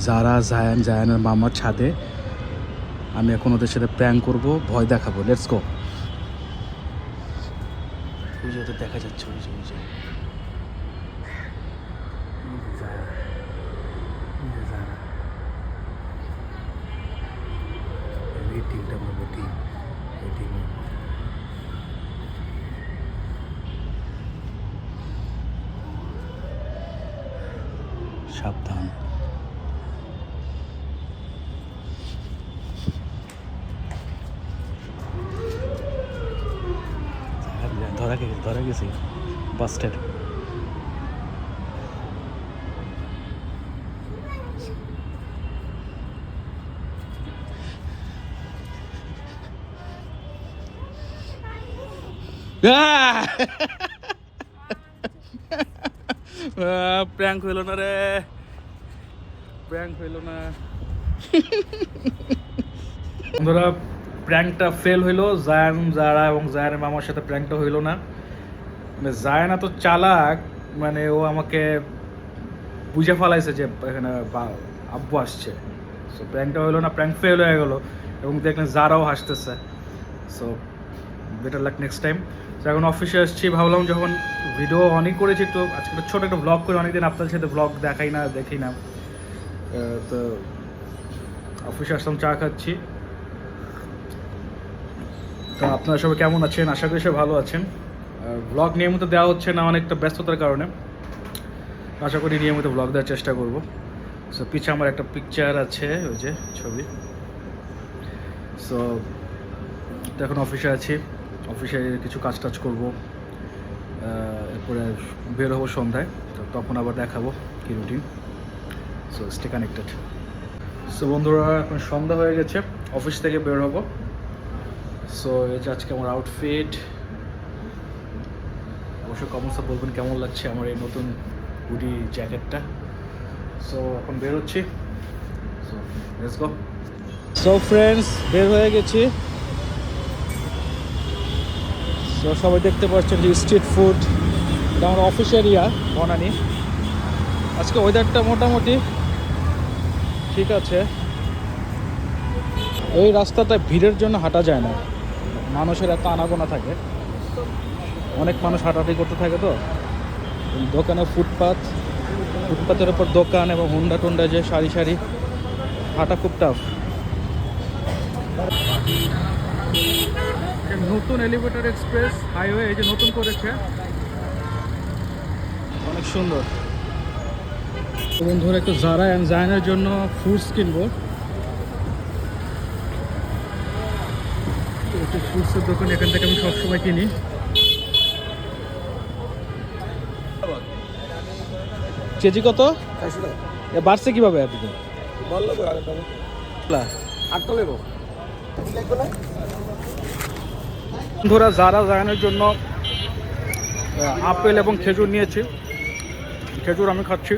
যারা জায়ানের মামার ছাদে, আমি এখন ওদের সাথে প্র্যাঙ্ক করব, ভয় দেখাবো। Let's go. ওই যে ওদের দেখা যাচ্ছে, ওই যে এই টিমটা বলবো, টিম এই টিম। সাবধান। ধরা গেছে বাস্টেড। প্র্যাঙ্ক হইল না রে, প্র্যাঙ্ক হইল না। বন্ধুরা, প্র্যাঙ্কটা ফেল হইলো। যারা এবং জায়ানের মামার সাথে প্র্যাঙ্কটা হইলো না। মানে জায়ান এত চালাক, মানে ও আমাকে বুঝে ফেলাইছে যে এখানে আব্বু আসছে। সো প্র্যাঙ্কটা হইলো না, প্র্যাঙ্ক ফেল হয়ে গেলো। এবং দেখলেন যারাও হাসতেছে। So better luck next time. তো এখন অফিসে আসছি, ভাবলাম যখন ভিডিও অনই করেছি তো আজকে ছোটো একটা ব্লগ করে, অনেকদিন আপনাদের সাথে ব্লগ দেখি না। তো অফিসে আসলাম, চা খাচ্ছি। তো আপনারা সবাই কেমন আছেন? আশা করি সবাই ভালো আছেন। ব্লগ নিয়মিত দেওয়া হচ্ছে না, অনেকটা ব্যস্ততার কারণে। আশা করি নিয়মিত ব্লগ দেওয়ার চেষ্টা করব। সো পিছে আমার একটা পিকচার আছে, ওই যে ছবি। সো এখন অফিসে আছি, অফিসে কিছু কাজ করবো। এরপরে বের হবো সন্ধ্যায়, তো তখন আবার দেখাবো কি routine. So stay connected. So বন্ধুরা, এখন সন্ধ্যা হয়ে গেছে, অফিস থেকে বের হবো। সো এই যে আজকে আমার আউটফিট। অবশ্যই কমেন্টসে বলবেন কেমন লাগছে আমার এই নতুন হুডি জ্যাকেটটা। সো এখন বের হচ্ছি। So let's go. So friends, বের হয়ে গেছি। সো সবাই দেখতে পাচ্ছেন যে স্ট্রিট ফুড, এটা আমার অফিস এরিয়া বনানী। আজকে ওয়েদারটা মোটামুটি ঠিক আছে। এই রাস্তাটা ভিড়ের জন্য হাঁটা যায় না, মানুষের এত আনাগোনা থাকে, অনেক মানুষ হাঁটাহাঁটি করতে থাকে। তো দোকানে ফুটপাতের ওপর দোকান এবং হুন্ডা টুন্ডা, যে সারি সারি, হাঁটা খুব টাফ। নতুন এলিভেটর এক্সপ্রেস হাইওয়ে এই যে নতুন করেছে, অনেক সুন্দর। বন্ধুরা, একটু জারা অ্যান্ড জায়ানের জন্য ফ্রুটস কিনবো। একটু ফ্রুটসের দোকান, এখান থেকে আমি সবসময় কিনি। কেজি কত? বাড়ছে কিভাবে এতদিন? বন্ধুরা, যারা জায়ানের জন্য আপেল এবং খেজুর নিয়েছি। খেজুর আমি খাচ্ছি।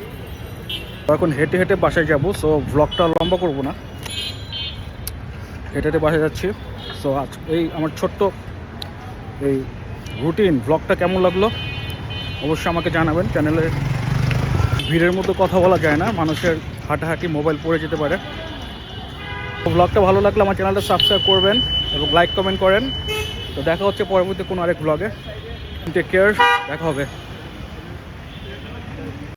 এখন হেঁটে হেঁটে বাসায় যাবো। সো ব্লগটা লম্বা করবো না, হেঁটে হেঁটে বাসায় যাচ্ছি। সো আজ এই আমার ছোট্ট এই রুটিন ব্লগটা কেমন লাগলো অবশ্যই আমাকে জানাবেন। চ্যানেলে ভিড়ের মধ্যে কথা বলা যায় না, মানুষের হাঁটাহাঁটি, মোবাইল পড়ে যেতে পারে। তো ব্লগটা ভালো লাগলে আমার চ্যানেলটা সাবস্ক্রাইব করবেন এবং লাইক কমেন্ট করেন। তো দেখা হচ্ছে পরবর্তী কোনো আরেক ব্লগে। টেক কেয়ার, দেখা হবে।